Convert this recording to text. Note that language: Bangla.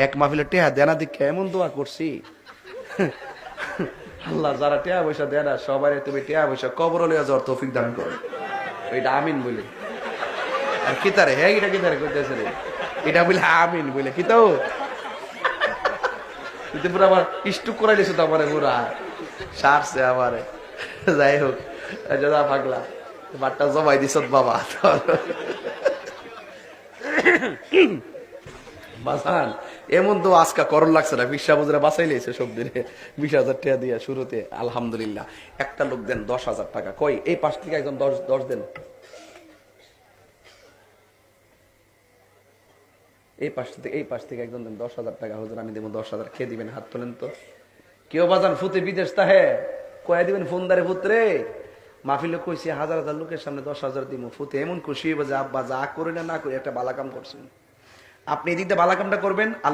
এক মাহফিলে টেহা দেনা দীক্ষা এমন দোয়া করছি, আল্লাহ যারা টেহা পয়সা দেয় না সবাই তুমি টেহা পয়সা কবর লইয়া যাওয়ার তৌফিক দান করো। এটা আমিন বলে। আর কিতারে হ্যাঁ এটা কিতারে করতেছে রে, এটা বলে আমিন বলে কি তো পুরো আবার স্টুক করাই দিছো তো আমার পুরা সারছে আমারে। যাই হোক যা পাগলা বাট্টা জমাই দিছ বাবা। বাসান এমন তো আজকা করণ লাগছে না, 20 বাঁচাই লেছে সব দিনে 20,000 টাকা দিয়া শুরুতে আলহামদুলিল্লাহ। একটা লোক দেন 10,000 টাকা, কই এই পাশ থেকে একজন 10 দেন, এই পাশ থেকে একজন দেন 10,000 টাকা। হুজুর আমি দেবো 10,000, খেয়ে দিবেন, হাত তোলেন তো। কেউ বাজান ফুতে বিদেশ তাহে কয়ে দিবেন ফোনদারে পুত্রে মাহফিলে কইছি 1000 লোকের সামনে 10,000 দিব। ফুতে এমন খুশি হইব যে আব্বা যা করি না করি একটা বালা কাম করছেন। আপনি এদিক দিয়ে বালা কামটা করবেন।